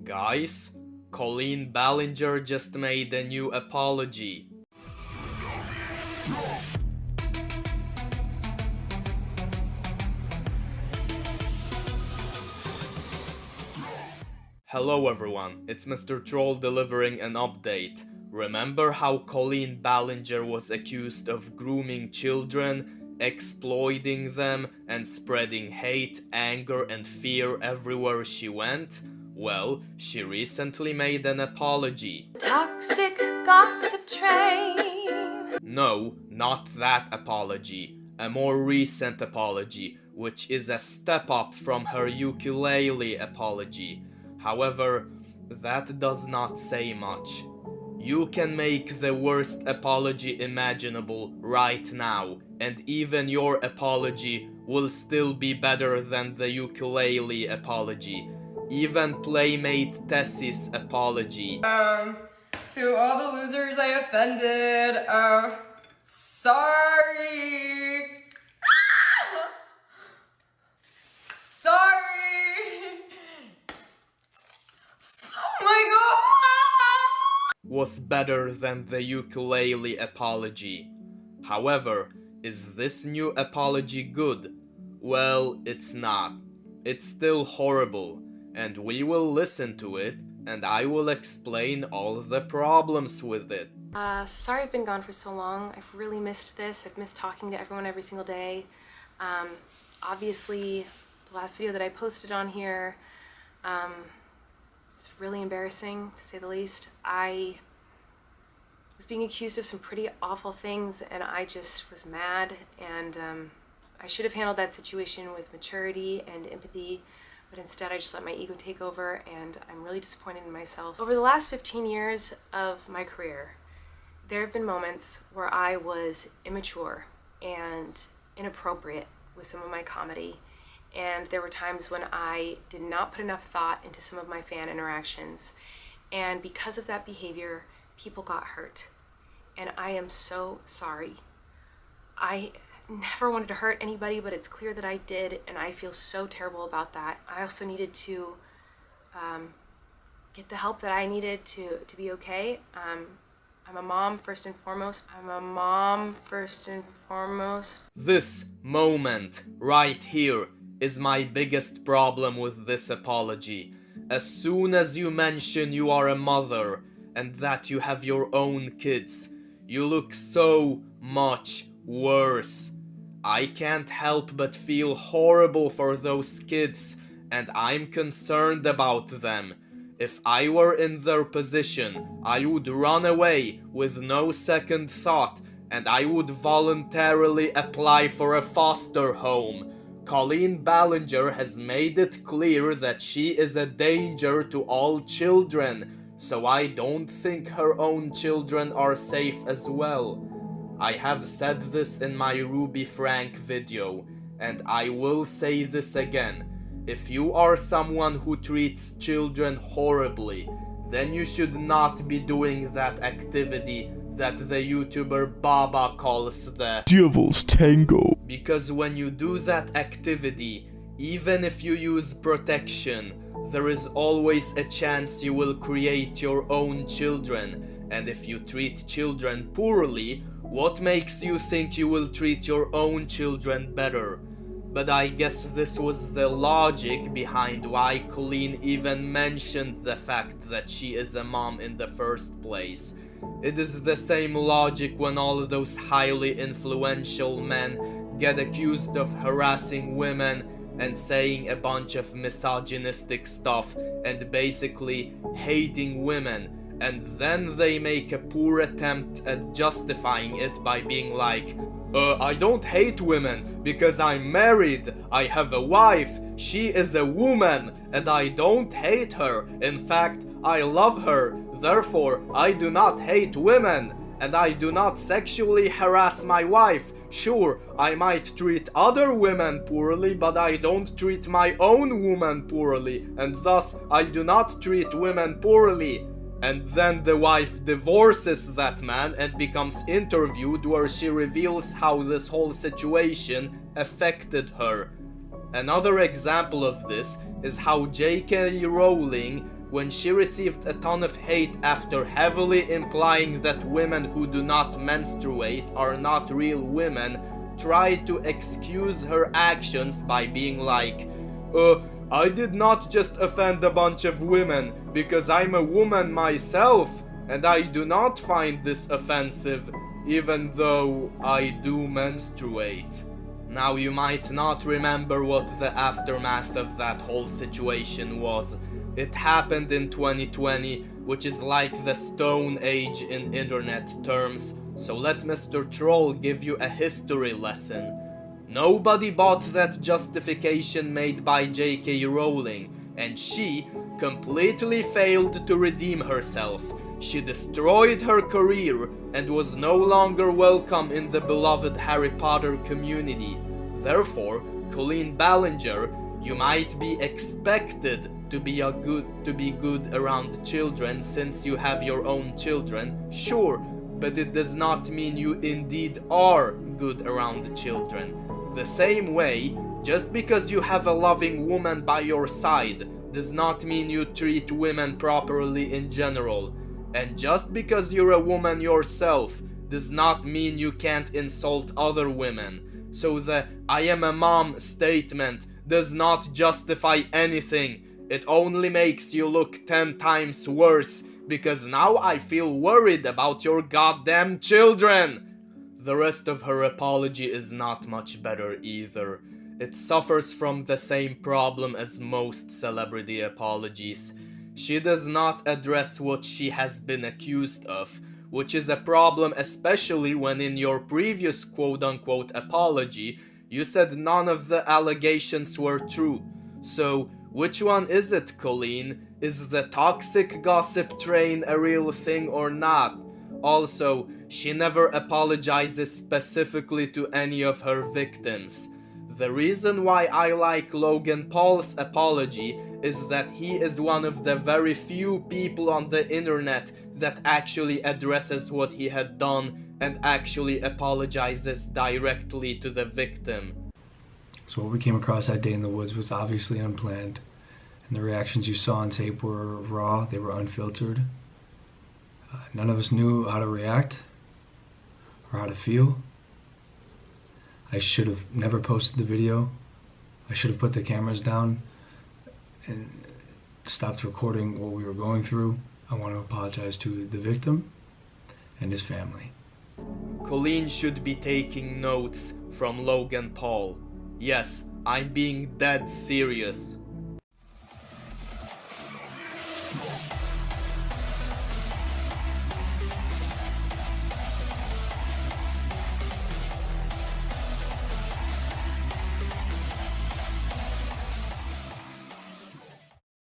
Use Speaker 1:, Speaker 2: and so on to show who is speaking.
Speaker 1: Guys, Colleen Ballinger just made a new apology. Hello everyone, it's Mr. Troll delivering an update. Remember how Colleen Ballinger was accused of grooming children, exploiting them, and spreading hate, anger, and fear everywhere she went? Well, she recently made an apology.
Speaker 2: Toxic gossip train.
Speaker 1: No, not that apology. A more recent apology, which is a step up from her ukulele apology. However, that does not say much. You can make the worst apology imaginable right now, and even your apology will still be better than the ukulele apology. Even Playmate Tessie's apology.
Speaker 3: To all the losers I offended, sorry. Sorry. Oh my god!
Speaker 1: Was better than the ukulele apology. However, is this new apology good? Well, it's not. It's still horrible, and we will listen to it, and I will explain all the problems with it.
Speaker 2: Sorry I've been gone for so long. I've really missed this. I've missed talking to everyone every single day. Obviously, the last video that I posted on here, it's really embarrassing, to say the least. I was being accused of some pretty awful things, and I just was mad, and I should have handled that situation with maturity and empathy, but instead I just let my ego take over, and I'm really disappointed in myself. Over the last 15 years of my career, there have been moments where I was immature and inappropriate with some of my comedy, and there were times when I did not put enough thought into some of my fan interactions, and because of that behavior, people got hurt, and I am so sorry. I never wanted to hurt anybody, but it's clear that I did, and I feel so terrible about that. I also needed to get the help that I needed to be okay. I'm a mom first and foremost.
Speaker 1: This moment, right here, is my biggest problem with this apology. As soon as you mention you are a mother, and that you have your own kids, you look so much worse. I can't help but feel horrible for those kids, and I'm concerned about them. If I were in their position, I would run away with no second thought, and I would voluntarily apply for a foster home. Colleen Ballinger has made it clear that she is a danger to all children, so I don't think her own children are safe as well. I have said this in my Ruby Frank video, and I will say this again. If you are someone who treats children horribly, then you should not be doing that activity that the YouTuber Baba calls the
Speaker 4: Devil's Tango.
Speaker 1: Because when you do that activity, even if you use protection, there is always a chance you will create your own children, and if you treat children poorly, what makes you think you will treat your own children better? But I guess this was the logic behind why Colleen even mentioned the fact that she is a mom in the first place. It is the same logic when all those highly influential men get accused of harassing women and saying a bunch of misogynistic stuff and basically hating women, and then they make a poor attempt at justifying it by being like, I don't hate women because I'm married, I have a wife, she is a woman, and I don't hate her. In fact, I love her, therefore I do not hate women, and I do not sexually harass my wife. Sure, I might treat other women poorly, but I don't treat my own woman poorly, and thus I do not treat women poorly. And then the wife divorces that man and becomes interviewed, where she reveals how this whole situation affected her. Another example of this is how J.K. Rowling when she received a ton of hate after heavily implying that women who do not menstruate are not real women, tried to excuse her actions by being like, I did not just offend a bunch of women because I'm a woman myself and I do not find this offensive, even though I do menstruate. Now you might not remember what the aftermath of that whole situation was. It happened in 2020, which is like the Stone Age in internet terms, so let Mr. Troll give you a history lesson. Nobody bought that justification made by J.K. Rowling, and she completely failed to redeem herself. She destroyed her career and was no longer welcome in the beloved Harry Potter community. Therefore, Colleen Ballinger, you might be expected to be good around children since you have your own children, sure, but it does not mean you indeed are good around children. The same way, just because you have a loving woman by your side does not mean you treat women properly in general. And just because you're a woman yourself does not mean you can't insult other women. So the "I am a mom" statement does not justify anything. It only makes you look 10 times worse, because now I feel worried about your goddamn children. The rest of her apology is not much better either. It suffers from the same problem as most celebrity apologies. She does not address what she has been accused of, which is a problem especially when in your previous quote-unquote apology, you said none of the allegations were true. So, which one is it, Colleen? Is the toxic gossip train a real thing or not? Also, she never apologizes specifically to any of her victims. The reason why I like Logan Paul's apology is that he is one of the very few people on the internet that actually addresses what he had done and actually apologizes directly to the victim.
Speaker 4: So what we came across that day in the woods was obviously unplanned, and the reactions you saw on tape were raw, they were unfiltered. None of us knew how to react or how to feel. I should have never posted the video. I should have put the cameras down and stopped recording what we were going through. I want to apologize to the victim and his family.
Speaker 1: Colleen should be taking notes from Logan Paul. Yes, I'm being dead serious.